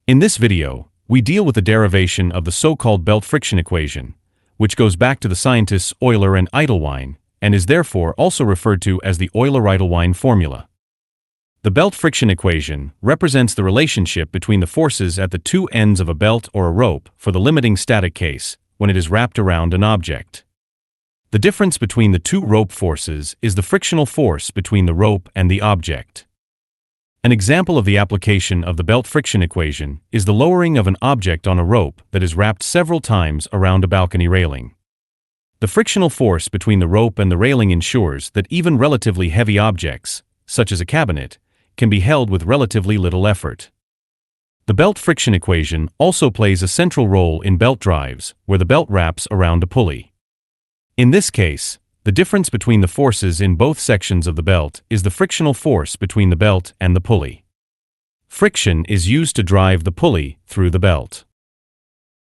In this video, we deal with the derivation of the so-called belt friction equation, which goes back to the scientists Euler and Eytelwein, and is therefore also referred to as the Euler-Eytelwein formula. The belt friction equation represents the relationship between the forces at the two ends of a belt or a rope for the limiting static case when it is wrapped around an object. The difference between the two rope forces is the frictional force between the rope and the object. An example of the application of the belt friction equation is the lowering of an object on a rope that is wrapped several times around a balcony railing. The frictional force between the rope and the railing ensures that even relatively heavy objects, such as a cabinet, can be held with relatively little effort. The belt friction equation also plays a central role in belt drives, where the belt wraps around a pulley. In this case, the difference between the forces in both sections of the belt is the frictional force between the belt and the pulley. Friction is used to drive the pulley through the belt.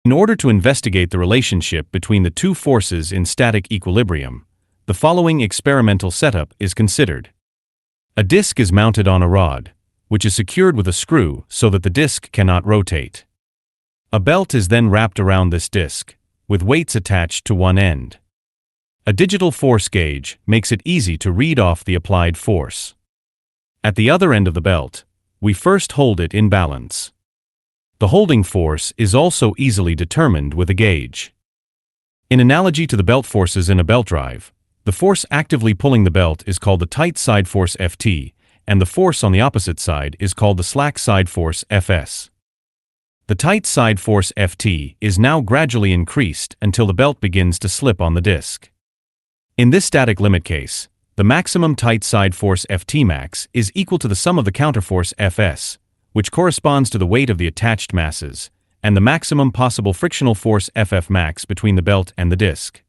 In order to investigate the relationship between the two forces in static equilibrium, the following experimental setup is considered. A disc is mounted on a rod, which is secured with a screw so that the disc cannot rotate. A belt is then wrapped around this disc, with weights attached to one end. A digital force gauge makes it easy to read off the applied force. At the other end of the belt, we first hold it in balance. The holding force is also easily determined with a gauge. In analogy to the belt forces in a belt drive, the force actively pulling the belt is called the tight side force Ft, and the force on the opposite side is called the slack side force Fs. The tight side force Ft is now gradually increased until the belt begins to slip on the disc. In this static limit case, the maximum tight side force Ft max is equal to the sum of the counterforce Fs, which corresponds to the weight of the attached masses, and the maximum possible frictional force Ff max between the belt and the disc.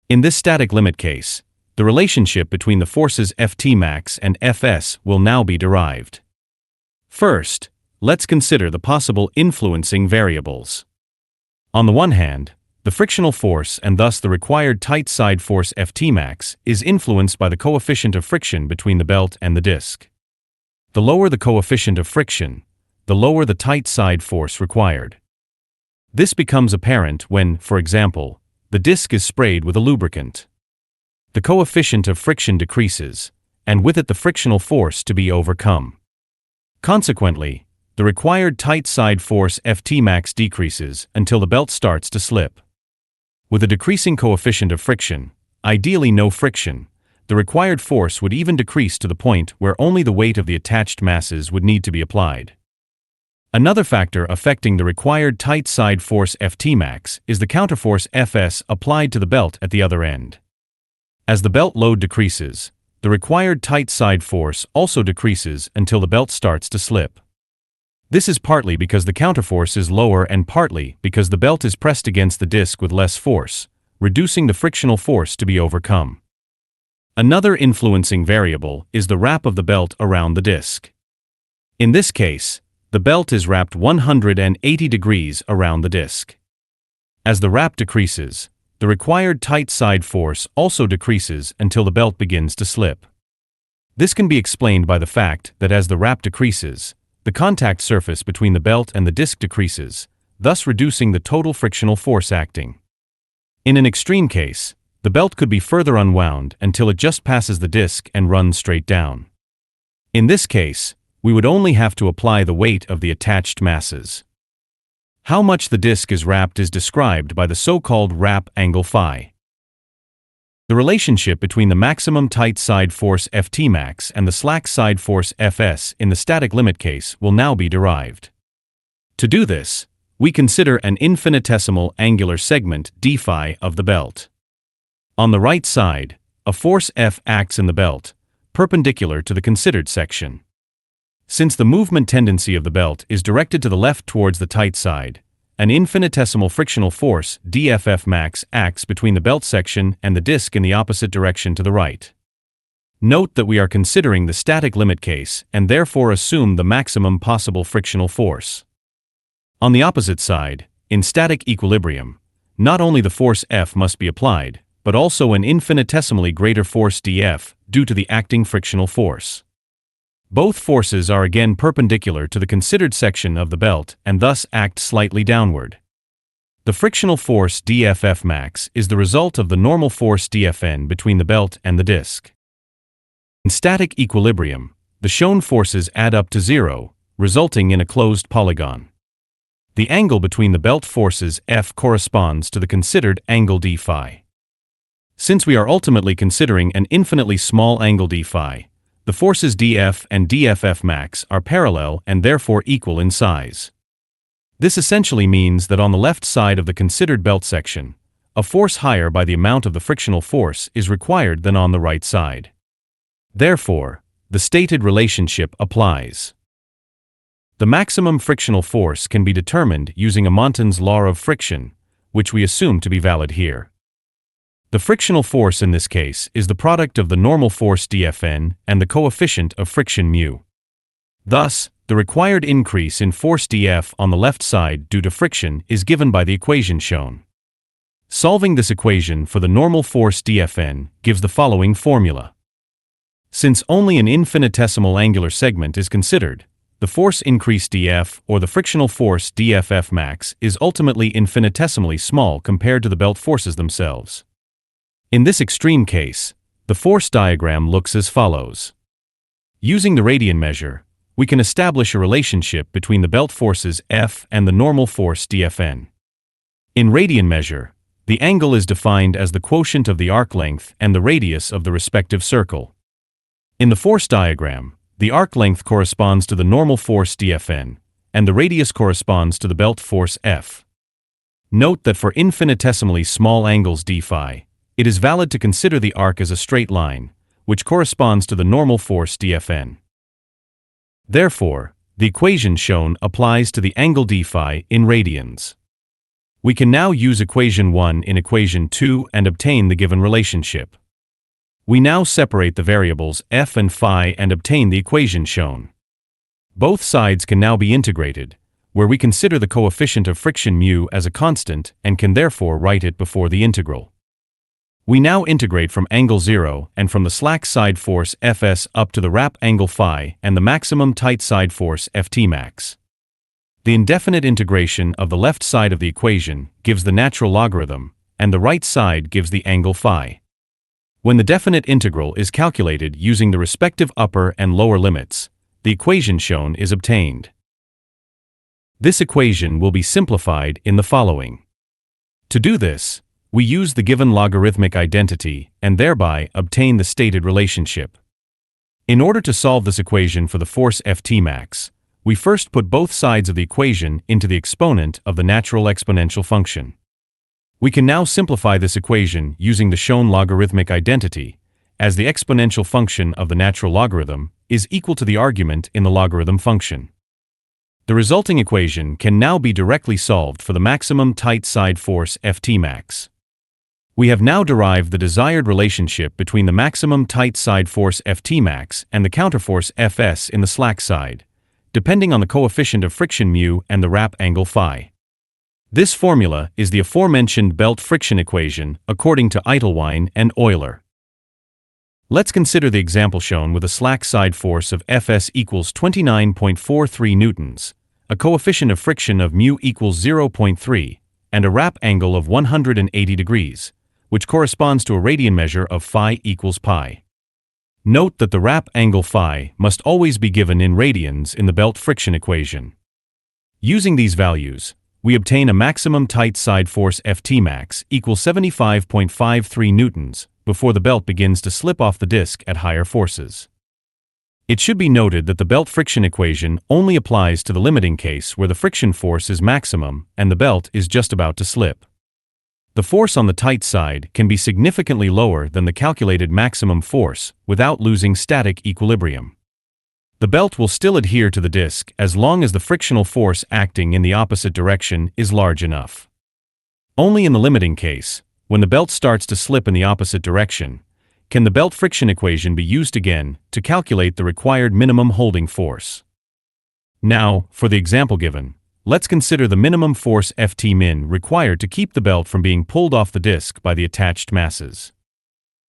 In this static limit case, the relationship between the forces Ft max and Fs will now be derived. First, let's consider the possible influencing variables. On the one hand, the frictional force and thus the required tight side force Ft max is influenced by the coefficient of friction between the belt and the disc. The lower the coefficient of friction, the lower the tight side force required. This becomes apparent when, for example, the disc is sprayed with a lubricant. The coefficient of friction decreases, and with it the frictional force to be overcome. Consequently, the required tight side force Ft max decreases until the belt starts to slip. With a decreasing coefficient of friction, ideally no friction, the required force would even decrease to the point where only the weight of the attached masses would need to be applied. Another factor affecting the required tight side force Ft max is the counterforce Fs applied to the belt at the other end. As the belt load decreases, the required tight side force also decreases until the belt starts to slip. This is partly because the counterforce is lower and partly because the belt is pressed against the disc with less force, reducing the frictional force to be overcome. Another influencing variable is the wrap of the belt around the disc. In this case, the belt is wrapped 180 degrees around the disc. As the wrap decreases, the required tight side force also decreases until the belt begins to slip. This can be explained by the fact that as the wrap decreases, the contact surface between the belt and the disc decreases, thus reducing the total frictional force acting. In an extreme case, the belt could be further unwound until it just passes the disc and runs straight down. In this case, we would only have to apply the weight of the attached masses. How much the disc is wrapped is described by the so-called wrap angle phi. The relationship between the maximum tight side force Ft max and the slack side force Fs in the static limit case will now be derived. To do this, we consider an infinitesimal angular segment d phi of the belt. On the right side, a force F acts in the belt, perpendicular to the considered section. Since the movement tendency of the belt is directed to the left towards the tight side, an infinitesimal frictional force dFF max acts between the belt section and the disc in the opposite direction to the right. Note that we are considering the static limit case and therefore assume the maximum possible frictional force. On the opposite side, in static equilibrium, not only the force F must be applied, but also an infinitesimally greater force dF due to the acting frictional force. Both forces are again perpendicular to the considered section of the belt and thus act slightly downward. The frictional force dFF max is the result of the normal force dFn between the belt and the disc. In static equilibrium, the shown forces add up to zero, resulting in a closed polygon. The angle between the belt forces F corresponds to the considered angle d phi. Since we are ultimately considering an infinitely small angle d phi, the forces dF and dFF max are parallel and therefore equal in size. This essentially means that on the left side of the considered belt section, a force higher by the amount of the frictional force is required than on the right side. Therefore, the stated relationship applies. The maximum frictional force can be determined using Montan's law of friction, which we assume to be valid here. The frictional force in this case is the product of the normal force dFn and the coefficient of friction mu. Thus, the required increase in force dF on the left side due to friction is given by the equation shown. Solving this equation for the normal force dFn gives the following formula. Since only an infinitesimal angular segment is considered, the force increase dF or the frictional force dFF max is ultimately infinitesimally small compared to the belt forces themselves. In this extreme case, the force diagram looks as follows. Using the radian measure, we can establish a relationship between the belt forces F and the normal force dFn. In radian measure, the angle is defined as the quotient of the arc length and the radius of the respective circle. In the force diagram, the arc length corresponds to the normal force dFn, and the radius corresponds to the belt force F. Note that for infinitesimally small angles d phi, it is valid to consider the arc as a straight line, which corresponds to the normal force dFn. Therefore, the equation shown applies to the angle d phi in radians. We can now use equation 1 in equation 2 and obtain the given relationship. We now separate the variables f and phi and obtain the equation shown. Both sides can now be integrated, where we consider the coefficient of friction mu as a constant and can therefore write it before the integral. We now integrate from angle 0 and from the slack side force Fs up to the wrap angle phi and the maximum tight side force Ft max. The indefinite integration of the left side of the equation gives the natural logarithm, and the right side gives the angle phi. When the definite integral is calculated using the respective upper and lower limits, the equation shown is obtained. This equation will be simplified in the following. To do this, we use the given logarithmic identity and thereby obtain the stated relationship. In order to solve this equation for the force Ft max, we first put both sides of the equation into the exponent of the natural exponential function. We can now simplify this equation using the shown logarithmic identity, as the exponential function of the natural logarithm is equal to the argument in the logarithm function. The resulting equation can now be directly solved for the maximum tight side force Ft max. We have now derived the desired relationship between the maximum tight side force Ft max and the counterforce Fs in the slack side, depending on the coefficient of friction mu and the wrap angle phi. This formula is the aforementioned belt friction equation according to Eytelwein and Euler. Let's consider the example shown with a slack side force of Fs equals 29.43 newtons, a coefficient of friction of mu equals 0.3, and a wrap angle of 180 degrees, which corresponds to a radian measure of phi equals pi. Note that the wrap angle phi must always be given in radians in the belt friction equation. Using these values, we obtain a maximum tight side force Ft max equals 75.53 newtons before the belt begins to slip off the disc at higher forces. It should be noted that the belt friction equation only applies to the limiting case where the friction force is maximum and the belt is just about to slip. The force on the tight side can be significantly lower than the calculated maximum force without losing static equilibrium. The belt will still adhere to the disc as long as the frictional force acting in the opposite direction is large enough. Only in the limiting case, when the belt starts to slip in the opposite direction, can the belt friction equation be used again to calculate the required minimum holding force. Now, for the example given, let's consider the minimum force Ft min required to keep the belt from being pulled off the disc by the attached masses.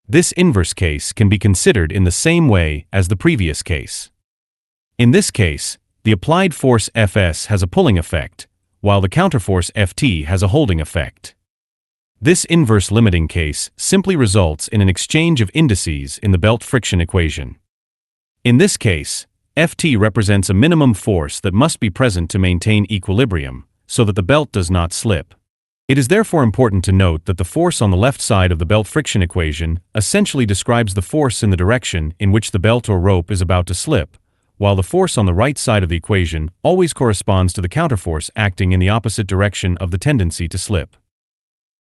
This inverse case can be considered in the same way as the previous case. In this case, the applied force Fs has a pulling effect, while the counterforce Ft has a holding effect. This inverse limiting case simply results in an exchange of indices in the belt friction equation. In this case, Ft represents a minimum force that must be present to maintain equilibrium, so that the belt does not slip. It is therefore important to note that the force on the left side of the belt friction equation essentially describes the force in the direction in which the belt or rope is about to slip, while the force on the right side of the equation always corresponds to the counterforce acting in the opposite direction of the tendency to slip.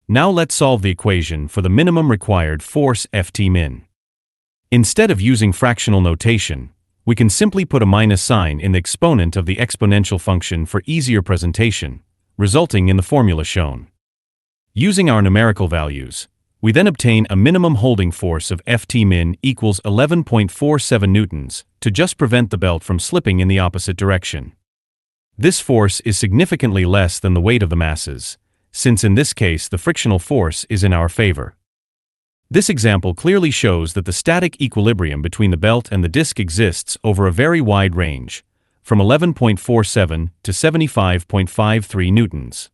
Now let's solve the equation for the minimum required force Ft min. Instead of using fractional notation, we can simply put a minus sign in the exponent of the exponential function for easier presentation, resulting in the formula shown. Using our numerical values, we then obtain a minimum holding force of Ft min equals 11.47 newtons to just prevent the belt from slipping in the opposite direction. This force is significantly less than the weight of the masses, since in this case the frictional force is in our favor. This example clearly shows that the static equilibrium between the belt and the disc exists over a very wide range, from 11.47 to 75.53 newtons.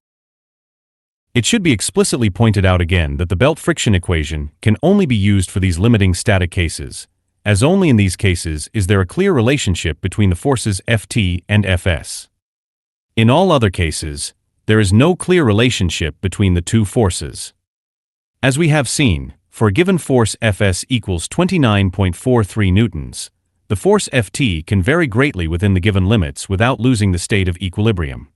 It should be explicitly pointed out again that the belt friction equation can only be used for these limiting static cases, as only in these cases is there a clear relationship between the forces Ft and Fs. In all other cases, there is no clear relationship between the two forces. As we have seen, for a given force Fs equals 29.43 newtons, the force Ft can vary greatly within the given limits without losing the state of equilibrium.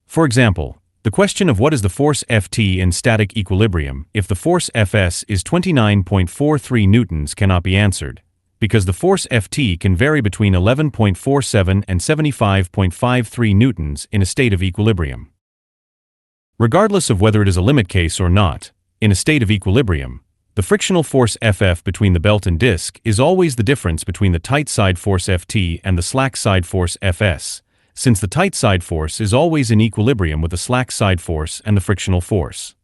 For example, the question of what is the force Ft in static equilibrium if the force Fs is 29.43 newtons cannot be answered, because the force Ft can vary between 11.47 and 75.53 newtons in a state of equilibrium. Regardless of whether it is a limit case or not, in a state of equilibrium, the frictional force Ff between the belt and disc is always the difference between the tight side force Ft and the slack side force Fs, since the tight side force is always in equilibrium with the slack side force and the frictional force.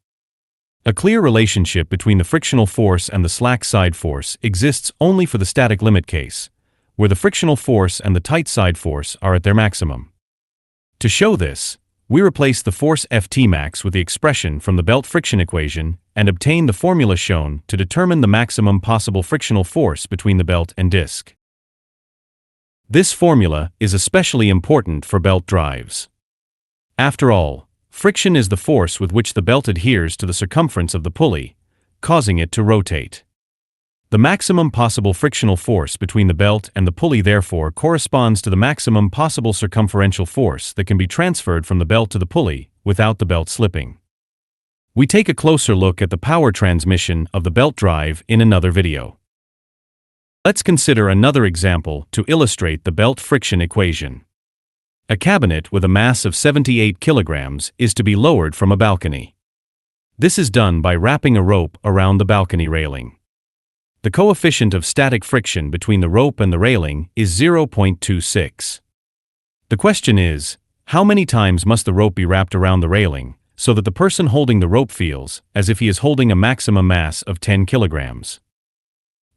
A clear relationship between the frictional force and the slack side force exists only for the static limit case, where the frictional force and the tight side force are at their maximum. To show this, we replace the force Ft max with the expression from the belt friction equation and obtain the formula shown to determine the maximum possible frictional force between the belt and disc. This formula is especially important for belt drives. After all, friction is the force with which the belt adheres to the circumference of the pulley, causing it to rotate. The maximum possible frictional force between the belt and the pulley therefore corresponds to the maximum possible circumferential force that can be transferred from the belt to the pulley without the belt slipping. We take a closer look at the power transmission of the belt drive in another video. Let's consider another example to illustrate the belt friction equation. A cabinet with a mass of 78 kilograms is to be lowered from a balcony. This is done by wrapping a rope around the balcony railing. The coefficient of static friction between the rope and the railing is 0.26. The question is, how many times must the rope be wrapped around the railing so that the person holding the rope feels as if he is holding a maximum mass of 10 kilograms?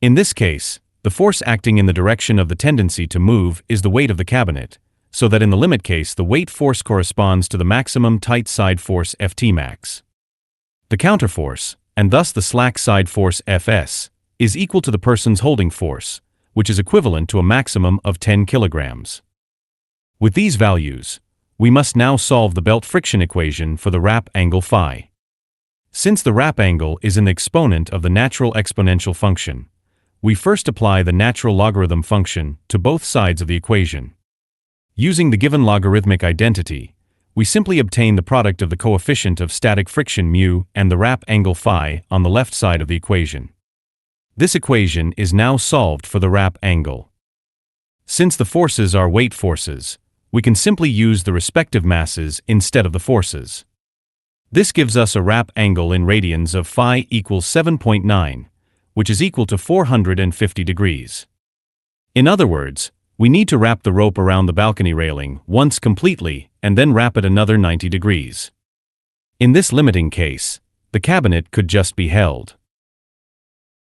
In this case, the force acting in the direction of the tendency to move is the weight of the cabinet, so that in the limit case the weight force corresponds to the maximum tight side force Ft max. The counterforce, and thus the slack side force Fs, is equal to the person's holding force, which is equivalent to a maximum of 10 kilograms. With these values, we must now solve the belt friction equation for the wrap angle phi. Since the wrap angle is an exponent of the natural exponential function, we first apply the natural logarithm function to both sides of the equation. Using the given logarithmic identity, we simply obtain the product of the coefficient of static friction mu and the wrap angle phi on the left side of the equation. This equation is now solved for the wrap angle. Since the forces are weight forces, we can simply use the respective masses instead of the forces. This gives us a wrap angle in radians of phi equals 7.9, which is equal to 450 degrees. In other words, we need to wrap the rope around the balcony railing once completely and then wrap it another 90 degrees. In this limiting case, the cabinet could just be held.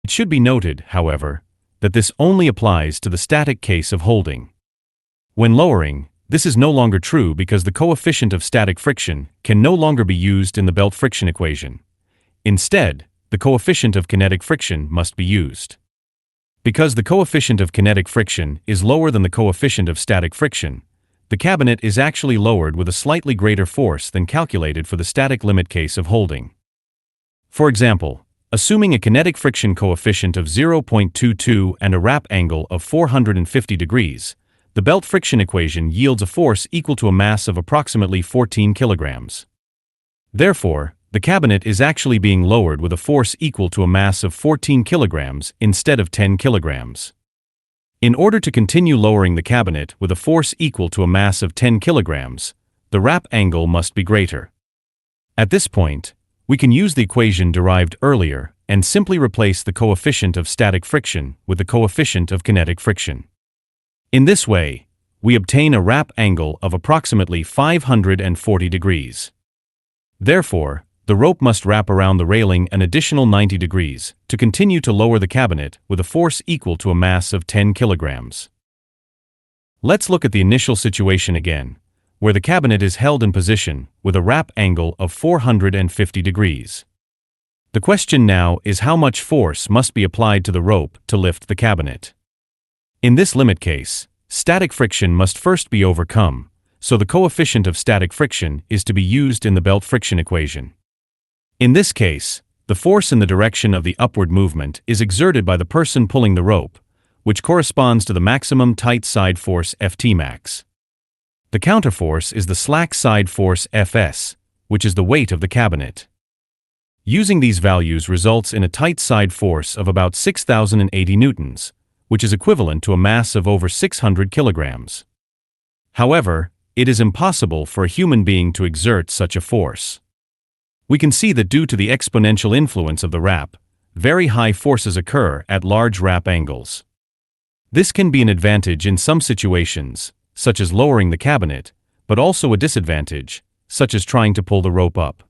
It should be noted, however, that this only applies to the static case of holding. When lowering, this is no longer true because the coefficient of static friction can no longer be used in the belt friction equation. Instead, the coefficient of kinetic friction must be used. Because the coefficient of kinetic friction is lower than the coefficient of static friction, the cabinet is actually lowered with a slightly greater force than calculated for the static limit case of holding. For example, assuming a kinetic friction coefficient of 0.22 and a wrap angle of 450 degrees, the belt friction equation yields a force equal to a mass of approximately 14 kilograms. Therefore, the cabinet is actually being lowered with a force equal to a mass of 14 kilograms instead of 10 kilograms. In order to continue lowering the cabinet with a force equal to a mass of 10 kilograms, the wrap angle must be greater. At this point, we can use the equation derived earlier and simply replace the coefficient of static friction with the coefficient of kinetic friction. In this way, we obtain a wrap angle of approximately 540 degrees. Therefore, the rope must wrap around the railing an additional 90 degrees to continue to lower the cabinet with a force equal to a mass of 10 kilograms. Let's look at the initial situation again, where the cabinet is held in position with a wrap angle of 450 degrees. The question now is how much force must be applied to the rope to lift the cabinet. In this limit case, static friction must first be overcome, so the coefficient of static friction is to be used in the belt friction equation. In this case, the force in the direction of the upward movement is exerted by the person pulling the rope, which corresponds to the maximum tight side force Ft max. The counterforce is the slack side force Fs, which is the weight of the cabinet. Using these values results in a tight side force of about 6,080 newtons, which is equivalent to a mass of over 600 kilograms. However, it is impossible for a human being to exert such a force. We can see that due to the exponential influence of the wrap, very high forces occur at large wrap angles. This can be an advantage in some situations, such as lowering the cabinet, but also a disadvantage, such as trying to pull the rope up.